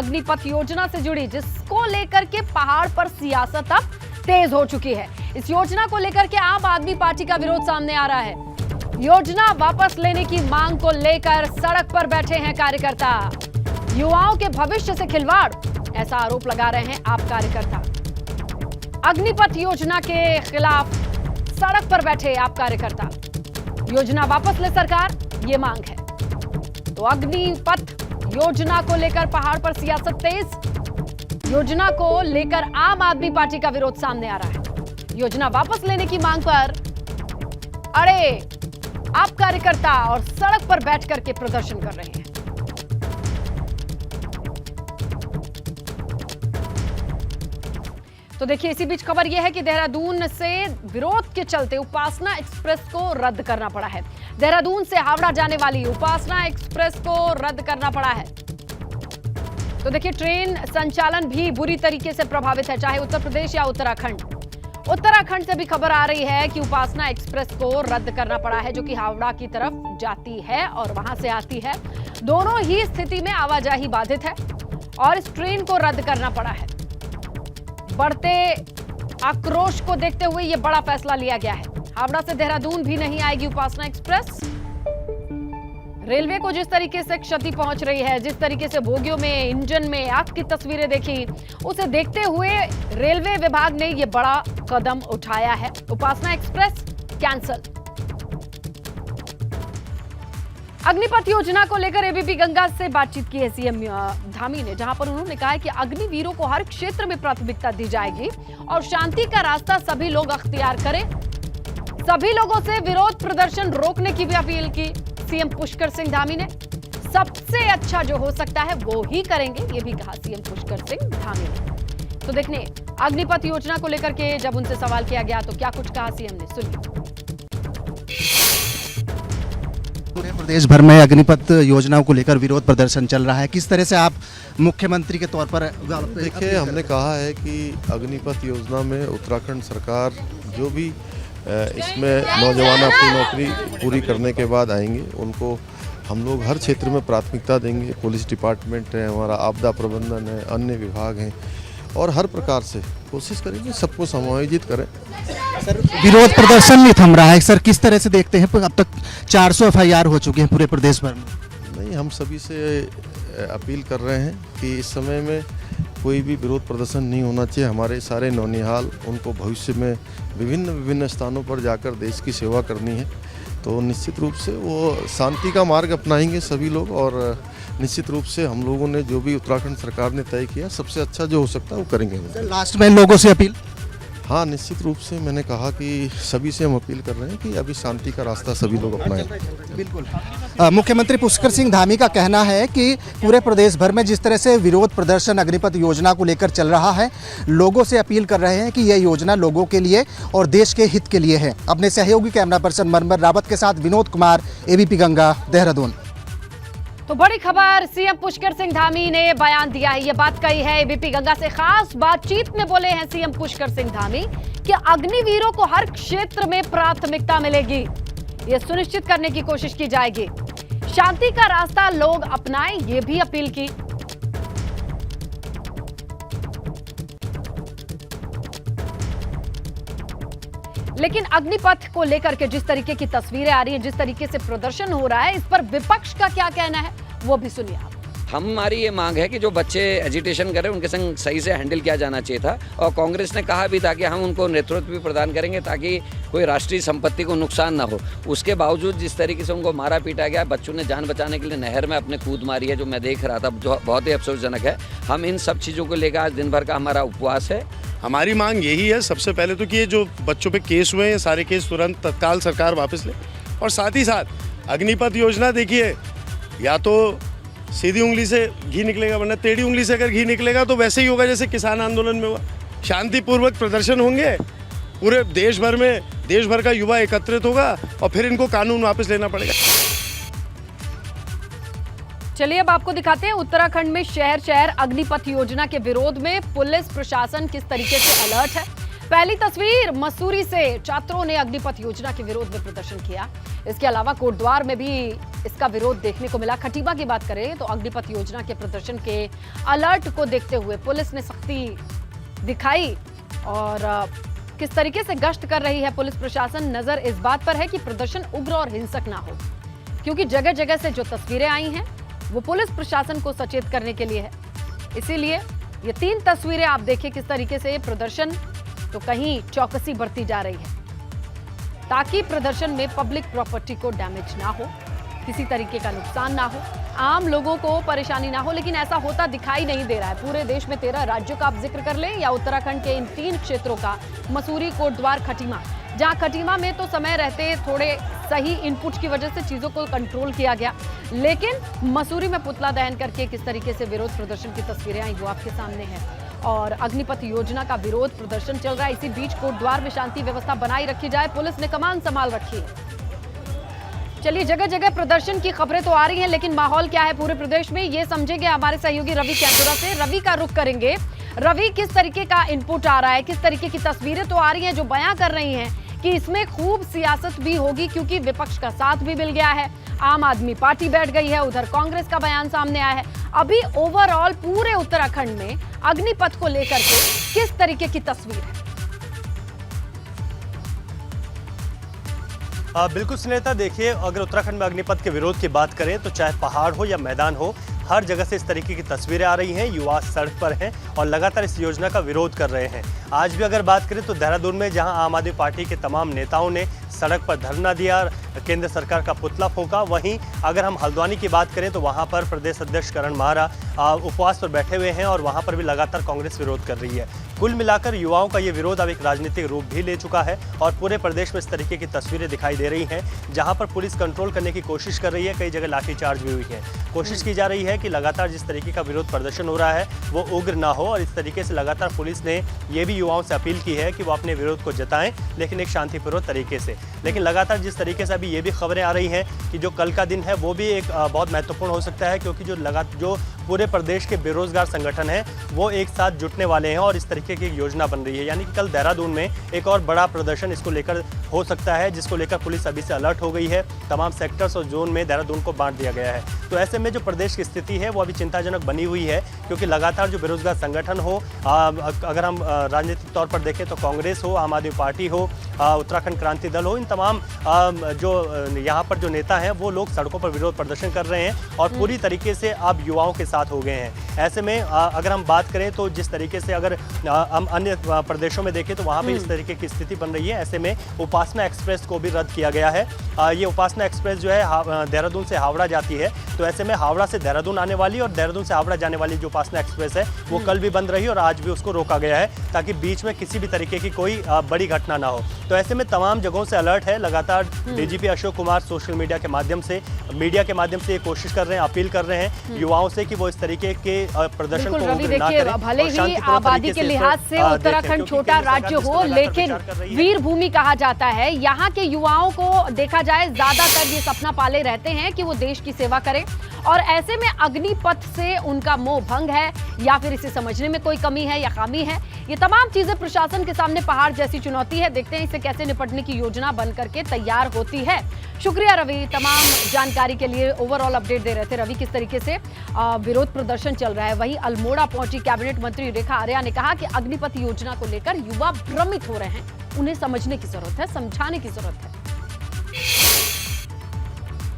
अग्निपथ योजना से जुड़ी, जिसको लेकर के पहाड़ पर सियासत अब तेज हो चुकी है। इस योजना को लेकर के आम आदमी पार्टी का विरोध सामने आ रहा है। योजना वापस लेने की मांग को लेकर सड़क पर बैठे हैं कार्यकर्ता। युवाओं के भविष्य से खिलवाड़, ऐसा आरोप लगा रहे हैं आप कार्यकर्ता। अग्निपथ योजना के खिलाफ सड़क पर बैठे आप कार्यकर्ता। योजना वापस ले सरकार, ये मांग है। तो अग्निपथ योजना को लेकर पहाड़ पर सियासत तेज। योजना को लेकर आम आदमी पार्टी का विरोध सामने आ रहा है। योजना वापस लेने की मांग पर अड़े आप कार्यकर्ता और सड़क पर बैठ करके प्रदर्शन कर रहे हैं। तो देखिए, इसी बीच खबर यह है कि देहरादून से विरोध के चलते उपासना एक्सप्रेस को रद्द करना पड़ा है। देहरादून से हावड़ा जाने वाली उपासना एक्सप्रेस को रद्द करना पड़ा है। तो देखिए, ट्रेन संचालन भी बुरी तरीके से प्रभावित है, चाहे उत्तर प्रदेश या उत्तराखंड। उत्तराखंड से भी खबर आ रही है कि उपासना एक्सप्रेस को रद्द करना पड़ा है, जो कि हावड़ा की तरफ जाती है और वहां से आती है। दोनों ही स्थिति में आवाजाही बाधित है और इस ट्रेन को रद्द करना पड़ा है। बढ़ते आक्रोश को देखते हुए यह बड़ा फैसला लिया गया है। हावड़ा से देहरादून भी नहीं आएगी उपासना एक्सप्रेस। रेलवे को जिस तरीके से क्षति पहुंच रही है, जिस तरीके से बोगियों में, इंजन में आग की तस्वीरें देखी, उसे देखते हुए रेलवे विभाग ने यह बड़ा कदम उठाया है। उपासना एक्सप्रेस कैंसल। अग्निपथ योजना को लेकर एबीपी गंगा से बातचीत की है सीएम धामी ने, जहां पर उन्होंने कहा है कि अग्निवीरों को हर क्षेत्र में प्राथमिकता दी जाएगी और शांति का रास्ता सभी लोग अख्तियार करें। सभी लोगों से विरोध प्रदर्शन रोकने की भी अपील की सीएम पुष्कर सिंह धामी ने। सबसे अच्छा जो हो सकता है वो ही करेंगे, ये भी कहा सीएम पुष्कर सिंह धामी ने। तो देखने अग्निपथ योजना को लेकर के जब उनसे सवाल किया गया तो क्या कुछ कहा सीएम ने, सुनिए। पूरे प्रदेश भर में अग्निपथ योजनाओं को लेकर विरोध प्रदर्शन चल रहा है। किस तरह से आप मुख्यमंत्री के तौर पर देखिए, हमने कहा है कि अग्निपथ योजना में उत्तराखंड सरकार जो भी इसमें नौजवान अपनी नौकरी पूरी करने के बाद आएंगे, उनको हम लोग हर क्षेत्र में प्राथमिकता देंगे। पुलिस डिपार्टमेंट है, हमारा आपदा प्रबंधन है, अन्य विभाग हैं, और हर प्रकार से कोशिश करेंगे सबको समायोजित करें। सर, विरोध प्रदर्शन नहीं थम रहा है सर, किस तरह से देखते हैं? अब तक 400 FIR हो चुके हैं पूरे प्रदेश भर में। नहीं, हम सभी से अपील कर रहे हैं कि इस समय में कोई भी विरोध प्रदर्शन नहीं होना चाहिए। हमारे सारे नौनिहाल, उनको भविष्य में विभिन्न स्थानों पर जाकर देश की सेवा करनी है, तो निश्चित रूप से वो शांति का मार्ग अपनाएंगे सभी लोग। और निश्चित रूप से हम लोगों ने जो भी उत्तराखंड सरकार ने तय किया, सबसे अच्छा जो हो सकता है वो करेंगे। लास्ट में लोगों से अपील? हाँ, निश्चित रूप से मैंने कहा कि सभी से हम अपील कर रहे हैं कि अभी शांति का रास्ता सभी लोग अपनाएं। बिल्कुल। मुख्यमंत्री पुष्कर सिंह धामी का कहना है कि पूरे प्रदेश भर में जिस तरह से विरोध प्रदर्शन अग्निपथ योजना को लेकर चल रहा है, लोगों से अपील कर रहे हैं कि यह योजना लोगों के लिए और देश के हित के लिए है। अपने सहयोगी कैमरा पर्सन मरमर रावत के साथ विनोद कुमार, एबीपी गंगा, देहरादून। तो बड़ी खबर, सीएम पुष्कर सिंह धामी ने बयान दिया है, ये बात कही है एबीपी गंगा से खास बातचीत में बोले हैं सीएम पुष्कर सिंह धामी कि अग्निवीरों को हर क्षेत्र में प्राथमिकता मिलेगी, ये सुनिश्चित करने की कोशिश की जाएगी। शांति का रास्ता लोग अपनाएं, ये भी अपील की। लेकिन अग्निपथ को लेकर के जिस तरीके की तस्वीरें आ रही हैं, जिस तरीके से प्रदर्शन हो रहा है, इस पर विपक्ष का क्या कहना है वो भी सुनिए आप। हमारी ये मांग है कि जो बच्चे एजिटेशन कर रहे हैं उनके संग सही से हैंडल किया जाना चाहिए था, और कांग्रेस ने कहा भी था कि हम उनको नेतृत्व भी प्रदान करेंगे ताकि कोई राष्ट्रीय संपत्ति को नुकसान ना हो। उसके बावजूद जिस तरीके से उनको मारा पीटा गया, बच्चों ने जान बचाने के लिए नहर में अपने कूद मारी है, जो मैं देख रहा था, जो बहुत ही अफसोसजनक है। हम इन सब चीज़ों को लेकर आज दिन भर का हमारा उपवास है। हमारी मांग यही है सबसे पहले तो कि ये जो बच्चों पे केस हुए हैं, सारे केस तुरंत तत्काल सरकार वापस ले, और साथ ही साथ अग्निपथ योजना देखिए, या तो सीधी उंगली से घी निकलेगा, वरना टेढ़ी उंगली से अगर घी निकलेगा तो वैसे ही होगा जैसे किसान आंदोलन में हुआ। शांतिपूर्वक प्रदर्शन होंगे, पूरे देश भर में देश भर का युवा एकत्रित होगा और फिर इनको कानून वापस लेना पड़ेगा। चलिए अब आपको दिखाते हैं उत्तराखंड में शहर शहर अग्निपथ योजना के विरोध में पुलिस प्रशासन किस तरीके से अलर्ट है। पहली तस्वीर, मसूरी से छात्रों ने अग्निपथ योजना के विरोध में प्रदर्शन किया। इसके अलावा कोटद्वार में भी इसका विरोध देखने को मिला। खटीमा की बात करें तो अग्निपथ योजना के प्रदर्शन के अलर्ट को देखते हुए पुलिस ने सख्ती दिखाई और किस तरीके से गश्त कर रही है पुलिस प्रशासन। नजर इस बात पर है कि प्रदर्शन उग्र और हिंसक ना हो, क्योंकि जगह जगह से जो तस्वीरें आई हैं वो पुलिस प्रशासन को सचेत करने के लिए है। इसीलिए ये 3 तस्वीरें आप देखिए किस तरीके से प्रदर्शन, तो कहीं चौकसी बरती जा रही है ताकि प्रदर्शन में पब्लिक प्रॉपर्टी को डैमेज ना हो, किसी तरीके का नुकसान ना हो, आम लोगों को परेशानी ना हो। लेकिन ऐसा होता दिखाई नहीं दे रहा है। पूरे देश में 13 राज्यों का आप जिक्र कर लें या उत्तराखंड के इन 3 क्षेत्रों का, मसूरी, कोटद्वार, खटीमा, जहां खटीमा में तो समय रहते थोड़े सही इनपुट की वजह से चीजों को कंट्रोल किया गया, लेकिन मसूरी में पुतला दहन करके किस तरीके से विरोध प्रदर्शन की तस्वीरें आई वो आपके सामने है। और अग्निपथ योजना का विरोध प्रदर्शन चल रहा है। इसी बीच कोटद्वार में शांति व्यवस्था बनाई रखी जाए, पुलिस ने कमान संभाल रखी है। चलिए, जगह जगह प्रदर्शन की खबरें तो आ रही हैं, लेकिन माहौल क्या है पूरे प्रदेश में ये समझेंगे हमारे सहयोगी रवि कैंपुरा से। रवि का रुख करेंगे। रवि, किस तरीके का इनपुट आ रहा है, किस तरीके की तस्वीरें तो आ रही हैं जो बयां कर रही हैं कि इसमें खूब सियासत भी होगी, क्योंकि विपक्ष का साथ भी मिल गया है, आम आदमी पार्टी बैठ गई है, उधर कांग्रेस का बयान सामने आया है। अभी ओवरऑल पूरे उत्तराखंड में अग्निपथ को लेकर के किस तरीके की तस्वीर है? बिल्कुल सुनीता, देखिए, अगर उत्तराखंड में अग्निपथ के विरोध की बात करें तो चाहे पहाड़ हो या मैदान हो, हर जगह से इस तरीके की तस्वीरें आ रही हैं। युवा सड़क पर हैं और लगातार इस योजना का विरोध कर रहे हैं। आज भी अगर बात करें तो देहरादून में जहां आम आदमी पार्टी के तमाम नेताओं ने सड़क पर धरना दिया, केंद्र सरकार का पुतला फूंका, वहीं अगर हम हल्द्वानी की बात करें तो वहां पर प्रदेश अध्यक्ष करण माहरा उपवास पर बैठे हुए हैं और वहां पर भी लगातार कांग्रेस विरोध कर रही है। कुल मिलाकर युवाओं का ये विरोध अब एक राजनीतिक रूप भी ले चुका है और पूरे प्रदेश में इस तरीके की तस्वीरें दिखाई दे रही हैं, जहां पर पुलिस कंट्रोल करने की कोशिश कर रही है। कई जगह लाठीचार्ज भी हुई है। कोशिश की जा रही है कि लगातार जिस तरीके का विरोध प्रदर्शन हो रहा है वो उग्र ना हो, और इस तरीके से लगातार पुलिस ने ये भी युवाओं से अपील की है कि वो अपने विरोध को जताएं, लेकिन एक शांतिपूर्वक तरीके से। लेकिन लगातार जिस तरीके से अभी ये भी खबरें आ रही हैं कि जो कल का दिन है वो भी एक बहुत महत्वपूर्ण हो सकता है, क्योंकि जो पूरे प्रदेश के बेरोजगार संगठन हैं वो एक साथ जुटने वाले हैं और इस तरीके की योजना बन रही है। यानी कि कल देहरादून में एक और बड़ा प्रदर्शन इसको लेकर हो सकता है, जिसको लेकर पुलिस अभी से अलर्ट हो गई है। तमाम सेक्टर्स और जोन में देहरादून को बांट दिया गया है। तो ऐसे में जो प्रदेश की स्थिति है वो अभी चिंताजनक बनी हुई है, क्योंकि लगातार जो बेरोजगार संगठन हो, अगर हम राजनीतिक तौर पर देखें तो कांग्रेस हो, आम आदमी पार्टी हो, उत्तराखंड क्रांति दल हो, इन तमाम जो यहाँ पर जो नेता हैं वो लोग सड़कों पर विरोध प्रदर्शन कर रहे हैं और पूरी तरीके से अब युवाओं के साथ हो गए हैं। ऐसे में अगर हम बात करें तो जिस तरीके से अगर हम अन्य प्रदेशों में देखें तो वहाँ पे इस तरीके की स्थिति बन रही है। ऐसे में उपासना एक्सप्रेस को भी रद्द किया गया है। ये उपासना एक्सप्रेस जो है देहरादून से हावड़ा जाती है, तो ऐसे में हावड़ा से देहरादून आने वाली और देहरादून से हावड़ा जाने वाली जो उपासना एक्सप्रेस है वो कल भी बंद रही और आज भी उसको रोका गया है, ताकि बीच में किसी भी तरीके की कोई बड़ी घटना ना हो। तो ऐसे में तमाम जगहों से अलर्ट है। लगातार DGP Ashok Kumar social media के माध्यम से ये कोशिश कर रहे हैं, अपील कर रहे हैं युवाओं से कि वो इस तरीके के प्रदर्शन को रवि, देखिए, भले ही आबादी के लिहाज से उत्तराखंड छोटा राज्य हो, लेकिन वीर भूमि कहा जाता है। यहाँ के युवाओं को देखा जाए ज्यादातर ये सपना पाले रहते हैं कि वो देश की सेवा करें, और ऐसे में अग्निपथ से उनका मोह भंग है या फिर इसे समझने में कोई कमी है या खामी है। ये तमाम चीजें प्रशासन के सामने पहाड़ जैसी चुनौती है। देखते हैं इसे कैसे निपटने की योजना बन करके तैयार होती है। शुक्रिया रवि, तमाम जानकारी के लिए। ओवरऑल अपडेट दे रहे थे रवि किस तरीके से विरोध प्रदर्शन चल रहा है। वहीं अल्मोड़ा पहुंची कैबिनेट मंत्री रेखा आर्या ने कहा कि अग्निपथ योजना को लेकर युवा भ्रमित हो रहे हैं, उन्हें समझने की जरूरत है, समझाने की जरूरत है।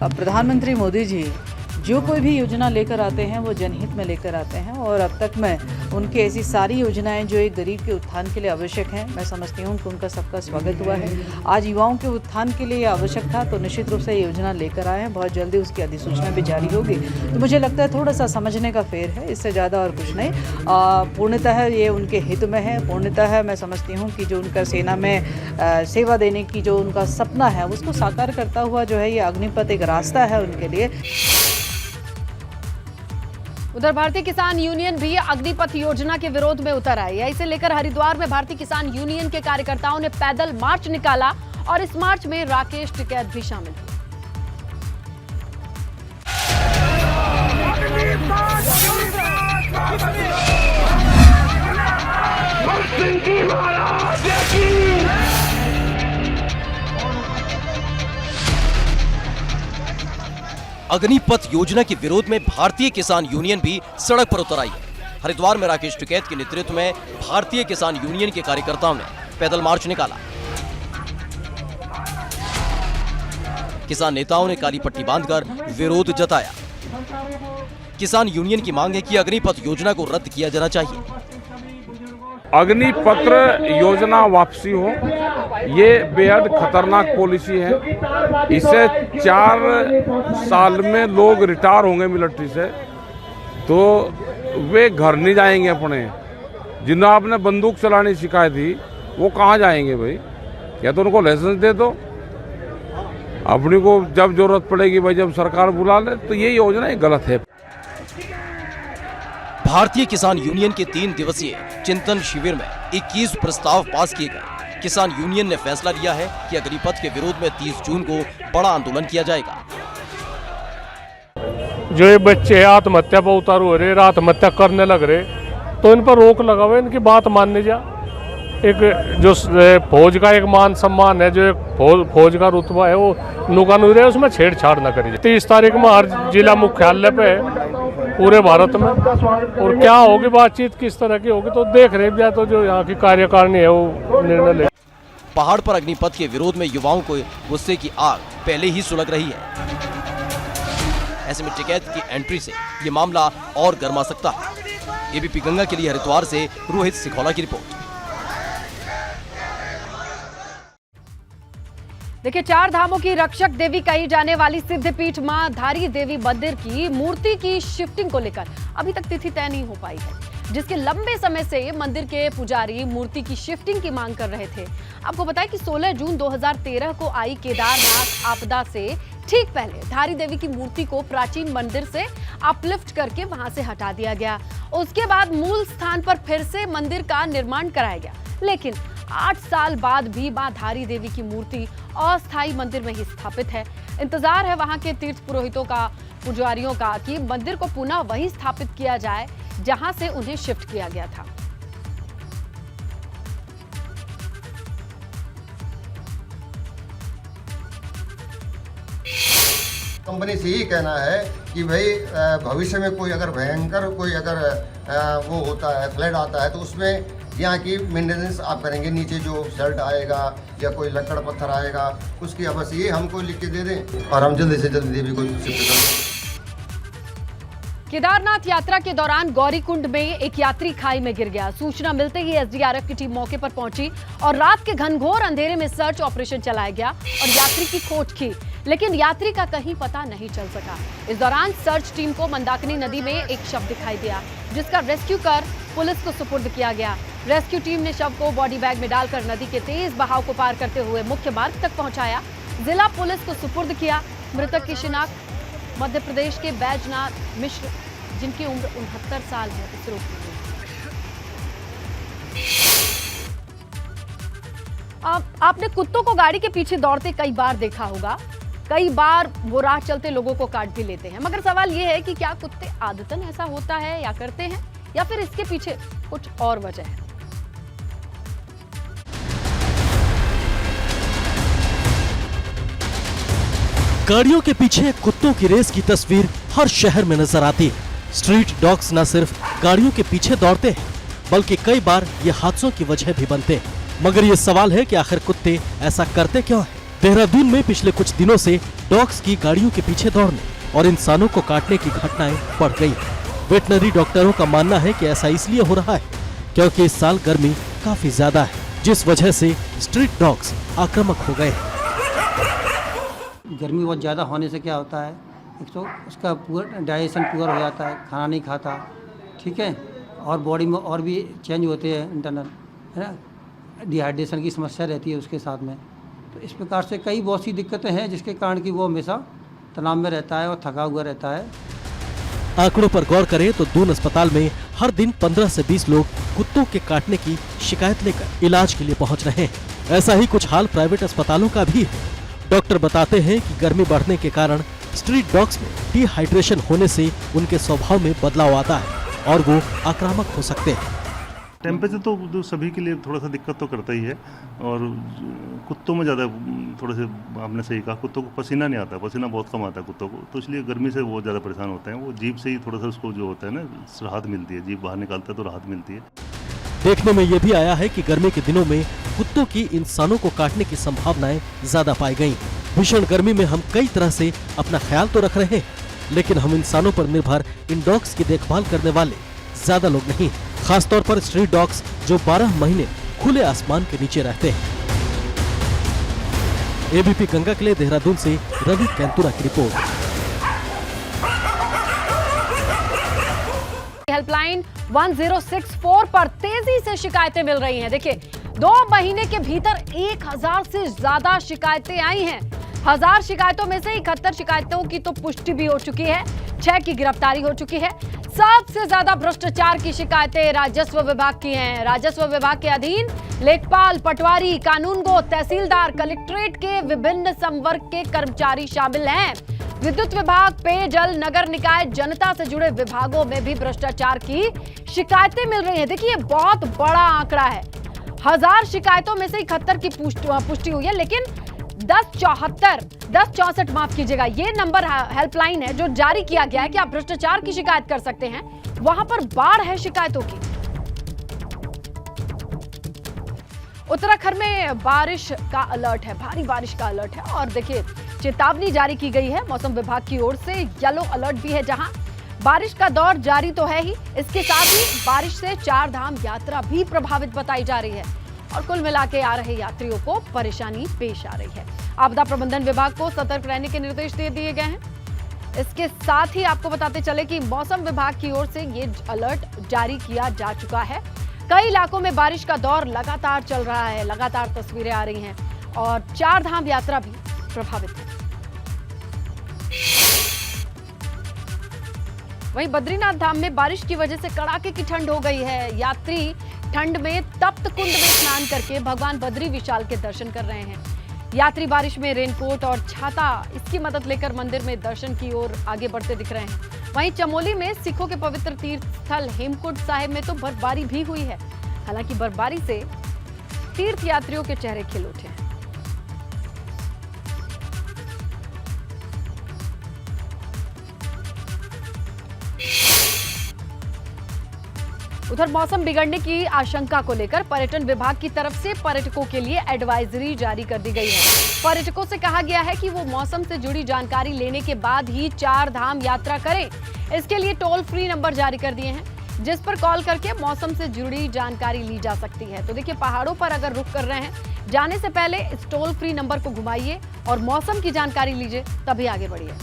प्रधानमंत्री मोदी जी जो कोई भी योजना लेकर आते हैं वो जनहित में लेकर आते हैं, और अब तक में उनकी ऐसी सारी योजनाएं जो एक गरीब के उत्थान के लिए आवश्यक हैं, मैं समझती हूँ कि उनका सबका स्वागत हुआ है। आज युवाओं के उत्थान के लिए आवश्यक था, तो निश्चित रूप से ये योजना लेकर आए हैं। बहुत जल्दी उसकी अधिसूचना भी जारी होगी। तो मुझे लगता है थोड़ा सा समझने का फेर है, इससे ज़्यादा और कुछ नहीं। पूर्णतः ये उनके हित में है। पूर्णतः मैं समझती हूँ कि जो उनका सेना में सेवा देने की जो उनका सपना है उसको साकार करता हुआ जो है ये अग्निपथ एक रास्ता है उनके लिए। उधर भारतीय किसान यूनियन भी अग्निपथ योजना के विरोध में उतर आई है। इसे लेकर हरिद्वार में भारतीय किसान यूनियन के कार्यकर्ताओं ने पैदल मार्च निकाला और इस मार्च में राकेश टिकैत भी शामिल हुए। अग्निपथ योजना के विरोध में भारतीय किसान यूनियन भी सड़क पर उतर आई है। हरिद्वार में राकेश टिकैत के नेतृत्व में भारतीय किसान यूनियन के कार्यकर्ताओं ने पैदल मार्च निकाला। किसान नेताओं ने काली पट्टी बांधकर विरोध जताया। किसान यूनियन की मांग है कि अग्निपथ योजना को रद्द किया जाना चाहिए। अग्निपत्र योजना वापसी हो, ये बेहद खतरनाक पॉलिसी है। इससे 4 साल में लोग रिटायर होंगे मिलिट्री से, तो वे घर नहीं जाएंगे अपने। जिन्हें आपने बंदूक चलानी सिखाई थी वो कहाँ जाएंगे भाई? या तो उनको लाइसेंस दे दो, अपनी को जब जरूरत पड़ेगी भाई, जब सरकार बुला ले। तो ये योजना ही गलत है। भारतीय किसान यूनियन के 3 दिवसीय चिंतन शिविर में 21 प्रस्ताव पास किए गए। किसान यूनियन ने फैसला लिया है कि अग्निपथ के विरोध में 30 जून को बड़ा आंदोलन किया जाएगा। जो ये बच्चे आत्महत्या पर उतारू हो रहे, आत्महत्या करने लग रहे, तो इन पर रोक लगाओ, इनकी बात मानने जा। एक जो फौज का एक मान सम्मान है, जो एक फौज का रुतबा है, वो नुकानूर है, उसमें छेड़छाड़ न करिए। 30 तारीख में हर जिला मुख्यालय पे पूरे भारत में, और क्या होगी बातचीत किस तरह की होगी तो देख रहे हैं। तो जो यहाँ की कार्यकारिणी है वो निर्णय ले। पहाड़ पर अग्निपथ के विरोध में युवाओं को गुस्से की आग पहले ही सुलग रही है। ऐसे में टिकैत की एंट्री से ये मामला और गर्मा सकता है। एबीपी गंगा के लिए हरिद्वार से रोहित सिखौला की रिपोर्ट। देखिए, 4 धामों की रक्षक देवी कही जाने वाली सिद्धपीठ मां धारी देवी मंदिर की मूर्ति की शिफ्टिंग को लेकर अभी तक तिथि तय नहीं हो पाई है, जिसके लंबे समय से मंदिर के पुजारी मूर्ति की शिफ्टिंग की मांग कर रहे थे। आपको बताएं कि 16 जून 2013 को आई केदारनाथ आपदा से ठीक पहले धारी देवी की मूर्ति को प्राचीन मंदिर से अपलिफ्ट करके वहां से हटा दिया गया। उसके बाद मूल स्थान पर फिर से मंदिर का निर्माण कराया गया, लेकिन 8 साल बाद भी मां धारी देवी की मूर्ति अस्थायी मंदिर में ही स्थापित है। इंतजार है वहां के तीर्थ पुरोहितों का, पुजारियों का, कि मंदिर को पुनः वहीं स्थापित किया जाए जहां से उन्हें शिफ्ट किया गया था। कंपनी से ही कहना है कि भाई भविष्य में कोई अगर भयंकर कोई अगर वो होता है, फ्लड आता है, तो उसमें यहाँ की मेंटेनेंस आप करेंगे। नीचे जो सल्ट आएगा या कोई लकड़ पत्थर आएगा, उसकी बस ये हमको लिख के दे दें और हम जल्दी से जल्दी देवी को शिफ्ट करें। केदारनाथ यात्रा के दौरान गौरीकुंड में एक यात्री खाई में गिर गया। सूचना मिलते ही एसडीआरएफ की टीम मौके पर पहुंची और रात के घनघोर अंधेरे में सर्च ऑपरेशन चलाया गया और यात्री की खोज की, लेकिन यात्री का कहीं पता नहीं चल सका। इस दौरान सर्च टीम को मंदाकिनी नदी में एक शव दिखाई दिया, जिसका रेस्क्यू कर पुलिस को सुपुर्द किया गया। रेस्क्यू टीम ने शव को बॉडी बैग में डालकर नदी के तेज बहाव को पार करते हुए मुख्य मार्ग तक पहुंचाया। जिला पुलिस को सुपुर्द किया। मृतक की शिनाख्त मध्य प्रदेश के बैजनाथ मिश्र, जिनकी उम्र 69 साल है, इस रूप में। आपने कुत्तों को गाड़ी के पीछे दौड़ते कई बार देखा होगा। कई बार वो राह चलते लोगों को काट भी लेते हैं, मगर सवाल ये है कि क्या कुत्ते आदतन ऐसा होता है या करते हैं, या फिर इसके पीछे कुछ और वजह है। गाड़ियों के पीछे कुत्तों की रेस की तस्वीर हर शहर में नजर आती है। स्ट्रीट डॉग्स न सिर्फ गाड़ियों के पीछे दौड़ते हैं, बल्कि कई बार ये हादसों की वजह भी बनते हैं। मगर ये सवाल है कि आखिर कुत्ते ऐसा करते क्यों हैं? देहरादून में पिछले कुछ दिनों से डॉग्स की गाड़ियों के पीछे दौड़ने और इंसानों को काटने की घटनाएं बढ़ गई हैं। वेटनरी डॉक्टरों का मानना है कि ऐसा इसलिए हो रहा है क्योंकि इस साल गर्मी काफी ज्यादा है, जिस वजह से स्ट्रीट डॉग्स आक्रामक हो गए हैं। गर्मी बहुत ज़्यादा होने से क्या होता है, एक तो उसका पूरा डाइजेशन पूरा हो जाता है, खाना नहीं खाता, ठीक है, और बॉडी में और भी चेंज होते हैं इंटरनल, है ना, डिहाइड्रेशन की समस्या रहती है उसके साथ में। तो इस प्रकार से कई बहुत सी दिक्कतें हैं जिसके कारण कि वो हमेशा तनाव में रहता है और थका हुआ रहता है। आंकड़ों पर गौर करें तो दून अस्पताल में हर दिन 15 से 20 लोग कुत्तों के काटने की शिकायत लेकर इलाज के लिए पहुंच रहे हैं। ऐसा ही कुछ हाल प्राइवेट अस्पतालों का भी है। डॉक्टर बताते हैं कि गर्मी बढ़ने के कारण स्ट्रीट डॉग्स में डिहाइड्रेशन होने से उनके स्वभाव में बदलाव आता है और वो आक्रामक हो सकते हैं। टेम्परेचर तो सभी के लिए थोड़ा सा दिक्कत तो करता ही है, और कुत्तों में ज़्यादा थोड़े से, आपने सही कहा, कुत्तों को पसीना नहीं आता, पसीना बहुत कम आता है कुत्तों को, तो इसलिए गर्मी से वो ज़्यादा परेशान होते हैं। वो जीभ से ही थोड़ा सा उसको जो होता है ना, राहत मिलती है, जीभ बाहर निकालता है तो राहत मिलती है। देखने में यह भी आया है कि गर्मी के दिनों में कुत्तों की इंसानों को काटने की संभावनाएं ज्यादा पाई गयी। भीषण गर्मी में हम कई तरह से अपना ख्याल तो रख रहे हैं, लेकिन हम इंसानों पर निर्भर इन डॉग्स की देखभाल करने वाले ज्यादा लोग नहीं, खासतौर पर स्ट्रीट डॉग्स जो 12 महीने खुले आसमान के नीचे रहते हैं। एबीपी गंगा के लिए देहरादून से रवि कैंतुरा की रिपोर्ट। हेल्पलाइन 1064 पर तेजी से शिकायतें मिल रही हैं। देखिए, 2 महीने के भीतर 1000 से ज्यादा शिकायतें आई हैं। 1000 शिकायतों में से 71 शिकायतों की तो पुष्टि भी हो चुकी है, 6 की गिरफ्तारी हो चुकी है। सबसे ज्यादा भ्रष्टाचार की शिकायतें राजस्व विभाग की हैं। राजस्व विभाग के अधीन लेखपाल, पटवारी, कानूनगो, तहसीलदार, कलेक्ट्रेट के विभिन्न संवर्ग के कर्मचारी शामिल हैं। विद्युत विभाग, पेयजल, नगर निकाय, जनता से जुड़े विभागों में भी भ्रष्टाचार की शिकायतें मिल रही हैं। देखिए, बहुत बड़ा आंकड़ा है। 1000 शिकायतों में से 71 की पुष्टि हुई है, लेकिन 1064 माफ कीजिएगा, ये नंबर हेल्पलाइन है जो जारी किया गया है कि आप भ्रष्टाचार की शिकायत कर सकते हैं। वहां पर बाढ़ है शिकायतों की। उत्तराखंड में बारिश का अलर्ट है, भारी बारिश का अलर्ट है, और देखिए चेतावनी जारी की गई है मौसम विभाग की ओर से। येलो अलर्ट भी है, जहां बारिश का दौर जारी तो है ही, इसके साथ ही बारिश से 4 धाम यात्रा भी प्रभावित बताई जा रही है, और कुल मिला के आ रहे यात्रियों को परेशानी पेश आ रही है। आपदा प्रबंधन विभाग को सतर्क रहने के निर्देश दे दिए गए हैं। इसके साथ ही आपको बताते चले कि मौसम विभाग की ओर से ये अलर्ट जारी किया जा चुका है। कई इलाकों में बारिश का दौर लगातार चल रहा है, लगातार तस्वीरें आ रही हैं, और 4 धाम यात्रा भी प्रभावित है। वहीं बद्रीनाथ धाम में बारिश की वजह से कड़ाके की ठंड हो गई है। यात्री ठंड में तप्त कुंड में स्नान करके भगवान बद्री विशाल के दर्शन कर रहे हैं। यात्री बारिश में रेनकोट और छाता, इसकी मदद लेकर मंदिर में दर्शन की ओर आगे बढ़ते दिख रहे हैं। वहीं चमोली में सिखों के पवित्र तीर्थ स्थल हेमकुंड साहिब में तो बर्फबारी भी हुई है। हालांकि बर्फबारी से तीर्थ यात्रियों के चेहरे खिल उठे हैं। उधर मौसम बिगड़ने की आशंका को लेकर पर्यटन विभाग की तरफ से पर्यटकों के लिए एडवाइजरी जारी कर दी गई है। पर्यटकों से कहा गया है कि वो मौसम से जुड़ी जानकारी लेने के बाद ही 4 धाम यात्रा करें। इसके लिए टोल फ्री नंबर जारी कर दिए हैं, जिस पर कॉल करके मौसम से जुड़ी जानकारी ली जा सकती है। तो देखिए, पहाड़ों पर अगर रुक कर रहे हैं, जाने से पहले इस टोल फ्री नंबर को घुमाइए और मौसम की जानकारी लीजिए, तभी आगे बढ़िए।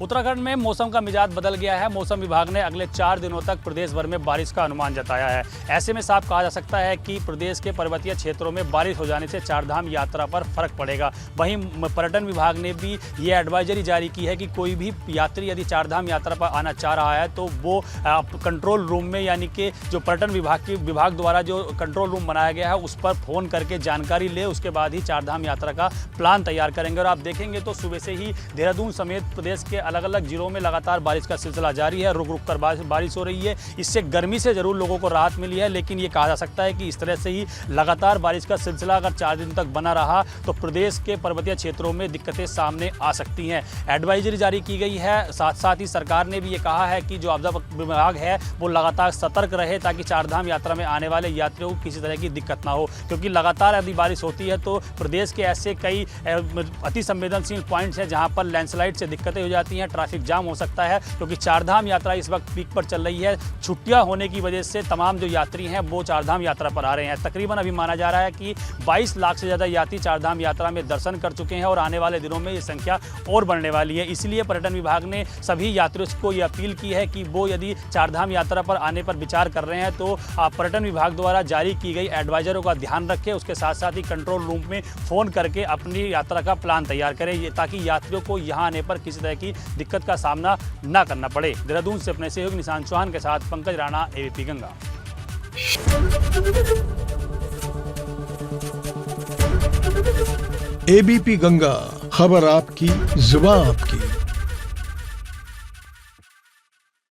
उत्तराखंड में मौसम का मिजाज बदल गया है। मौसम विभाग ने अगले 4 दिनों तक प्रदेश भर में बारिश का अनुमान जताया है। ऐसे में साफ कहा जा सकता है कि प्रदेश के पर्वतीय क्षेत्रों में बारिश हो जाने से 4 धाम यात्रा पर फर्क पड़ेगा। वहीं पर्यटन विभाग ने भी ये एडवाइजरी जारी की है कि कोई भी यात्री यदि 4 धाम यात्रा पर आना चाह रहा है तो वो कंट्रोल रूम में, यानी कि जो पर्यटन विभाग द्वारा जो कंट्रोल रूम बनाया गया है उस पर फ़ोन करके जानकारी ले, उसके बाद ही 4 धाम यात्रा का प्लान तैयार करेंगे। और आप देखेंगे तो सुबह से ही देहरादून समेत प्रदेश के अलग अलग जिलों में लगातार बारिश का सिलसिला जारी है। रुक रुक कर बारिश हो रही है। इससे गर्मी से जरूर लोगों को राहत मिली है, लेकिन ये कहा जा सकता है कि इस तरह से ही लगातार बारिश का सिलसिला अगर 4 दिन तक बना रहा तो प्रदेश के पर्वतीय क्षेत्रों में दिक्कतें सामने आ सकती हैं। एडवाइजरी जारी की गई है। साथ साथ ही सरकार ने भी ये कहा है कि जो आपदा विभाग है वो लगातार सतर्क रहे, ताकि 4 धाम यात्रा में आने वाले यात्रियों को किसी तरह की दिक्कत ना हो, क्योंकि लगातार यदि बारिश होती है तो प्रदेश के ऐसे कई अति संवेदनशील पॉइंट्स हैं जहां पर लैंडस्लाइड से दिक्कतें हो जाती हैं, ट्रैफिक जाम हो सकता है, क्योंकि 4 धाम यात्रा इस वक्त पीक पर चल रही है। छुट्टियां होने की वजह से तमाम जो यात्री हैं वो 4 धाम यात्रा पर आ रहे हैं। तकरीबन अभी माना जा रहा है कि 22 लाख से ज़्यादा यात्री 4 धाम यात्रा में दर्शन कर चुके हैं, और आने वाले दिनों में ये संख्या और बढ़ने वाली है। इसलिए पर्यटन विभाग ने सभी यात्रियों को ये अपील की है कि वो यदि 4 धाम यात्रा पर आने पर विचार कर रहे हैं तो पर्यटन विभाग द्वारा जारी की गई एडवाइजरों का ध्यान रखें। उसके साथ साथ ही कंट्रोल रूम में फ़ोन करके अपनी यात्रा का प्लान तैयार करें, ताकि यात्रियों को यहाँ आने पर किसी तरह की दिक्कत का सामना ना करना पड़े। देहरादून से अपने सहयोगी निशांत चौहान के साथ पंकज राणा, एबीपी गंगा। एबीपी गंगा, खबर आपकी, जुबान आपकी।